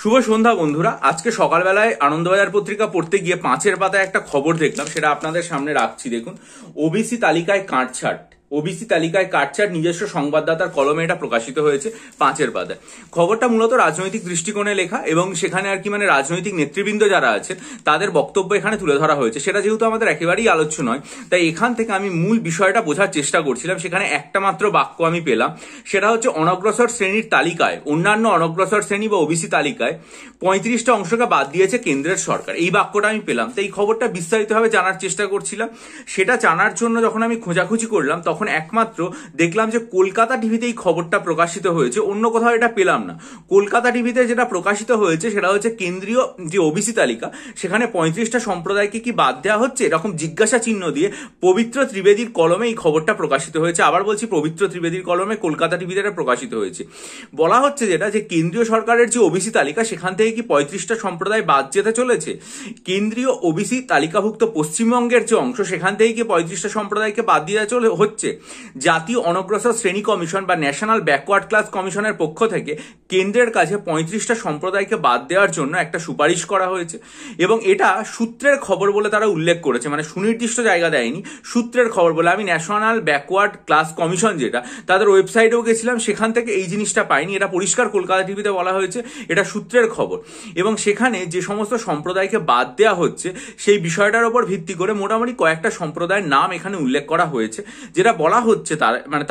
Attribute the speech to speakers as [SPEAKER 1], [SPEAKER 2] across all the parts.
[SPEAKER 1] শুভ সন্ধ্যা বন্ধুরা। আজকে সকালবেলায় আনন্দবাজার পত্রিকা পড়তে গিয়ে 5-এর পাতায় একটা খবর দেখলাম, সেটা আপনাদের সামনে রাখছি। দেখুন, ওবিসি তালিকায় কাটছাট। ওবিসি তালিকায় কাটছাট নিজস্ব সংবাদদাতার কলমে এটা প্রকাশিত হয়েছে 5-এর পাতায়। খবরটা মূলত রাজনৈতিক দৃষ্টিকোণে লেখা এবং সেখানে আর কি রাজনৈতিক নেতৃবৃন্দ যারা আছে তাদের বক্তব্য এখানে তুলে ধরা হয়েছে। সেটা যেহেতু আমাদের একেবারেই আলোচ্য নয়, তাই এখান থেকে আমি মূল বিষয়টা বোঝার চেষ্টা করছিলাম। সেখানে একটা মাত্র বাক্য আমি পেলাম, সেটা হচ্ছে অনগ্রসর শ্রেণীর তালিকায়, অন্যান্য অনগ্রসর শ্রেণী বা ওবিসি তালিকায় 35টা অংশকে বাদ দিয়েছে কেন্দ্রের সরকার। এই বাক্যটা আমি পেলাম। তো এই খবরটা বিস্তারিতভাবে জানার চেষ্টা করছিলাম। সেটা জানার জন্য যখন আমি খোঁজাখুঁজি করলাম, তখন একমাত্র দেখলাম যে কলকাতা টিভিতে এই খবরটা প্রকাশিত হয়েছে, অন্য কোথাও এটা পেলাম না। কলকাতা টিভিতে যেটা প্রকাশিত হয়েছে সেটা হচ্ছে কেন্দ্রীয় যে ওবিসি তালিকা, সেখানে 35টা সম্প্রদায়কে কি বাদ দেওয়া হচ্ছে এরকম জিজ্ঞাসা চিহ্ন দিয়ে পবিত্র ত্রিবেদীর কলমে এই খবরটা প্রকাশিত হয়েছে। আবার বলছি, পবিত্র ত্রিবেদীর কলমে কলকাতা টিভিতে এটা প্রকাশিত হয়েছে। বলা হচ্ছে যেটা যে কেন্দ্রীয় সরকারের যে ওবিসি তালিকা, সেখান থেকে কি 35টা সম্প্রদায় বাদ যেতে চলেছে। কেন্দ্রীয় ওবিসি তালিকাভুক্ত পশ্চিমবঙ্গের যে অংশ, সেখান থেকে কি 35টা সম্প্রদায়কে বাদ দিয়ে হচ্ছে। জাতীয় অনগ্রসর শ্রেণী কমিশন বা ন্যাশনাল ব্যাকওয়ার্ড ক্লাস কমিশনের পক্ষ থেকে কেন্দ্রের কাছে 35টা সম্প্রদায়কে বাদ দেওয়ার জন্য একটা সুপারিশ করা হয়েছে এবং এটা সূত্রের খবর বলে তারা উল্লেখ করেছে, মানে সুনির্দিষ্ট জায়গা দেয়নি, সূত্রের খবর বলে। আমি ন্যাশনাল ব্যাকওয়ার্ড ক্লাস কমিশন যেটা, তাদের ওয়েবসাইটেও গেছিলাম, সেখান থেকে এই জিনিসটা পাইনি। এটা পরিষ্কার কলকাতা টিভিতে বলা হয়েছে, এটা সূত্রের খবর। এবং সেখানে যে সমস্ত সম্প্রদায়কে বাদ দেওয়া হচ্ছে সেই বিষয়টার উপর ভিত্তি করে মোটামুটি কয়েকটা সম্প্রদায়ের নাম এখানে উল্লেখ করা হয়েছে। যেটা বলা হচ্ছে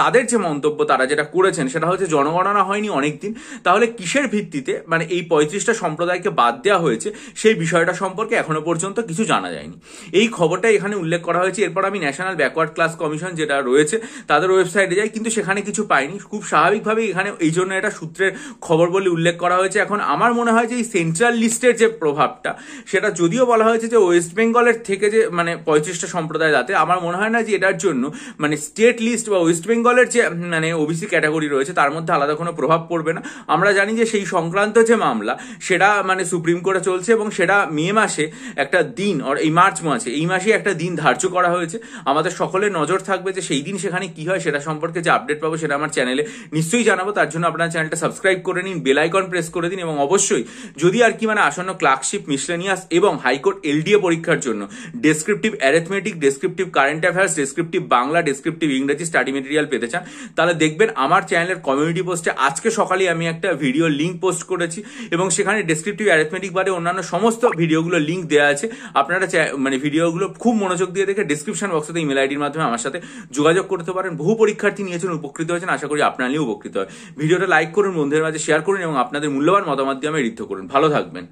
[SPEAKER 1] তাদের যে মন্তব্য তারা যেটা করেছেন সেটা হচ্ছে জনগণনা হয়নি অনেকদিন, তাহলে কিসের ভিত্তিতে এই 35টা সম্প্রদায়কে বাদ দেওয়া হয়েছে সেই বিষয়টা সম্পর্কে এখনো পর্যন্ত কিছু জানা যায়নি। এই খবরটাই এখানে উল্লেখ করা হয়েছে। এরপর আমি ন্যাশনাল ব্যাকওয়ার্ড ক্লাস কমিশন যেটা রয়েছে তাদের ওয়েবসাইটে যাই, কিন্তু সেখানে কিছু পাইনি। খুব স্বাভাবিকভাবে এখানে এই জন্য এটা সূত্রের খবর বলে উল্লেখ করা হয়েছে। এখন আমার মনে হয় যে এই সেন্ট্রাল লিস্টের যে প্রভাবটা, সেটা যদিও বলা হয়েছে যে ওয়েস্ট বেঙ্গলের থেকে যে 35টা সম্প্রদায় যাতে, আমার মনে হয় না যে এটার জন্য স্টেট লিস্ট বা ওয়েস্ট বেঙ্গলের যে ওবিসি ক্যাটাগরি রয়েছে তার মধ্যে আলাদা কোনো প্রভাব পড়বে না। আমরা জানি যে সেই সংক্রান্ত যে মামলা সেটা সুপ্রিম কোর্টে চলছে এবং সেটা মে মাসে একটা দিন, এই মার্চ মাসে, এই মাসে একটা দিন ধার্য করা হয়েছে। আমাদের সকলের নজর থাকবে যে সেই দিন সেখানে কি হয়, সেটা সম্পর্কে যে আপডেট পাবো সেটা আমার চ্যানেলে নিশ্চয়ই জানাবো। তার জন্য আপনার চ্যানেলটা সাবস্ক্রাইব করে নিন, বেল আইকন প্রেস করে দিন এবং অবশ্যই যদি আর কি আসন্ন ক্লার্কশিপ, মিসলেনিয়াস এবং হাইকোর্ট এলডিএ পরীক্ষার জন্য descriptive arithmetic, descriptive current affairs, descriptive Bangla, descriptive ইংরেজি স্টাডি মেটেরিয়াল পেতে চান, তাহলে দেখবেন আমার চ্যানেলের কমিউনিটি পোস্টে আজকে সকালে আমি একটা ভিডিও লিঙ্ক পোস্ট করেছি এবং সেখানে ডেসক্রিপটিভ অ্যারিথমেটিক বাদে অন্যান্য সমস্ত ভিডিওগুলো লিঙ্ক দেওয়া আছে। আপনারা ভিডিওগুলো খুব মনোযোগ দিয়ে দেখে ডিসক্রিপশন বক্সে ইমেল আইডির মাধ্যমে আমার সাথে যোগাযোগ করতে পারেন। বহু পরীক্ষার্থী নিয়েছেন, উপকৃত হয়েছেন, আশা করি আপনারাও উপকৃত হয়। ভিডিওটা লাইক করুন, বন্ধুদের মাঝে শেয়ার করুন এবং আপনাদের মূল্যবান মতামত দিয়ে আমি ঋদ্ধ করুন। ভালো থাকবেন।